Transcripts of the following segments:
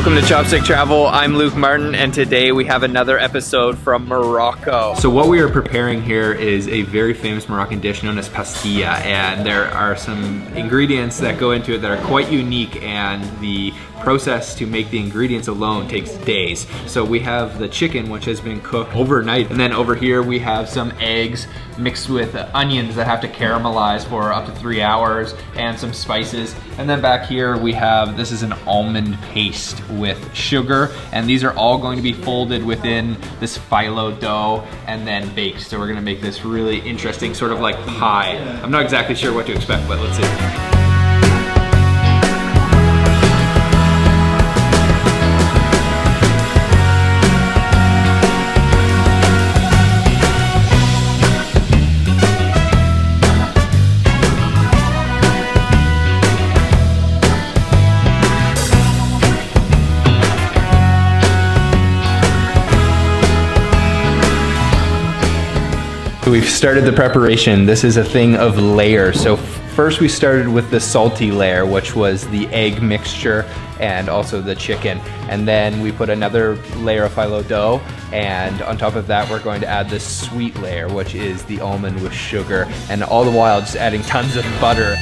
Welcome to Chopstick Travel. I'm Luke Martin, and today we have another episode from Morocco. So what we are preparing here is a very famous Moroccan dish known as pastilla, and there are some ingredients that go into it that are quite unique, and the process to make the ingredients alone takes days. So we have the chicken, which has been cooked overnight, and then over here we have some eggs mixed with onions that have to caramelize for up to 3 hours, and some spices. And then back here we have, this is an almond paste with sugar, and these are all going to be folded within this phyllo dough and then baked. So we're gonna make this really interesting sort of like pie. I'm not exactly sure what to expect, but let's see. We've started the preparation. This is a thing of layers. So first we started with the salty layer, which was the egg mixture and also the chicken. And then we put another layer of phyllo dough, and on top of that we're going to add this sweet layer, which is the almond with sugar, and all the while just adding tons of butter.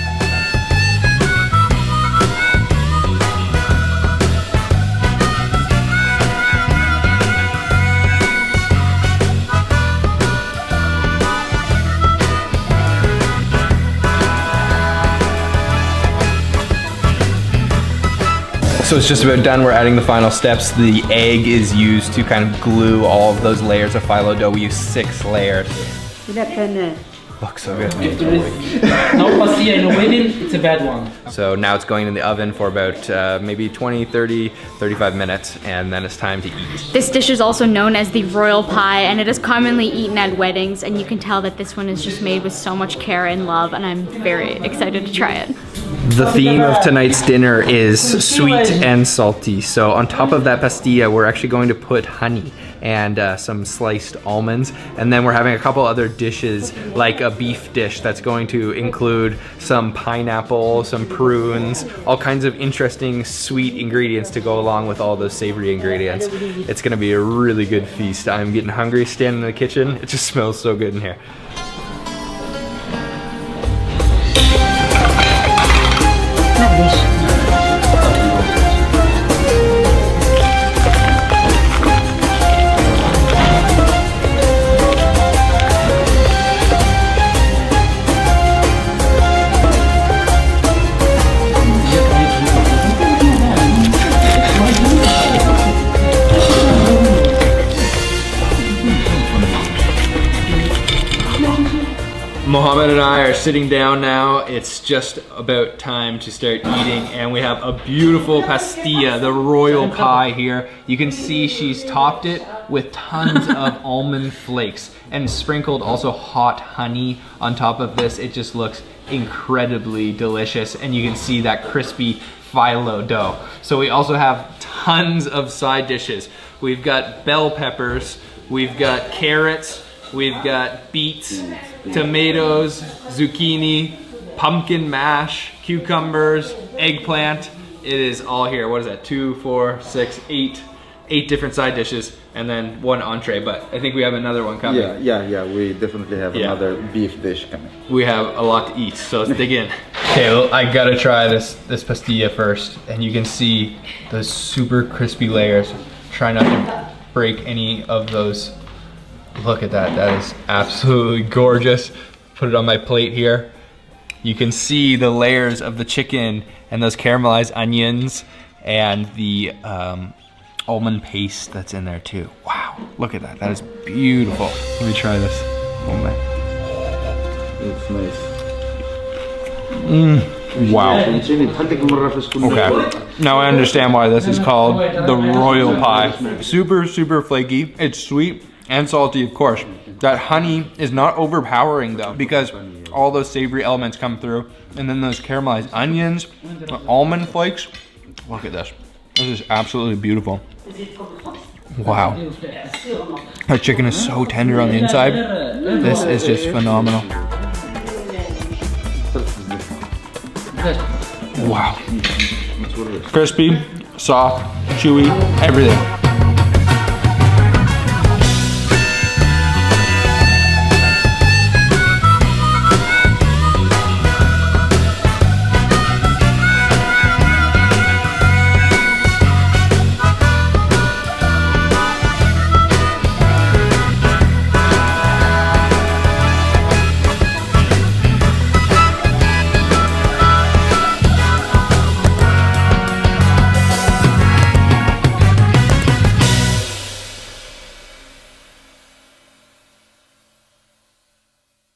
So it's just about done. We're adding the final steps. The egg is used to kind of glue all of those layers of phyllo dough. We use 6 layers. Looks so good. If there is no pastilla in a wedding, it's a bad one. So now it's going in the oven for about maybe 20, 30, 35 minutes, and then it's time to eat. This dish is also known as the royal pie, and it is commonly eaten at weddings, and you can tell that this one is just made with so much care and love, and I'm very excited to try it. The theme of tonight's dinner is sweet and salty. So on top of that pastilla, we're actually going to put honey and some sliced almonds. And then we're having a couple other dishes, like a beef dish that's going to include some pineapple, some prunes, all kinds of interesting sweet ingredients to go along with all those savory ingredients. It's gonna be a really good feast. I'm getting hungry standing in the kitchen. It just smells so good in here. Mohammed and I are sitting down now. It's just about time to start eating, and we have a beautiful pastilla, the royal pie here. You can see she's topped it with tons of almond flakes and sprinkled also hot honey on top of this. It just looks incredibly delicious, and you can see that crispy phyllo dough. So we also have tons of side dishes. We've got bell peppers, we've got carrots, we've got beets, tomatoes, zucchini, pumpkin mash, cucumbers, eggplant. It is all here. What is that? 2, 4, 6, 8 different side dishes, and then 1 entree. But I think we have another one coming. Yeah. We definitely have another beef dish coming. We have a lot to eat, so let's dig in. Okay, well, I gotta try this pastilla first, and you can see those super crispy layers. Try not to break any of those. Look at that, that is absolutely gorgeous. Put it on my plate here. You can see the layers of the chicken and those caramelized onions and the almond paste that's in there too. Wow, look at that, that is beautiful. Let me try this. Oh man. It's nice. Wow. Okay, now I understand why this is called the royal pie. Super, super flaky. It's sweet and salty, of course. That honey is not overpowering though, because all those savory elements come through, and then those caramelized onions, almond flakes. Look at this. This is absolutely beautiful. Wow. Our chicken is so tender on the inside. This is just phenomenal. Wow. Crispy, soft, chewy, everything.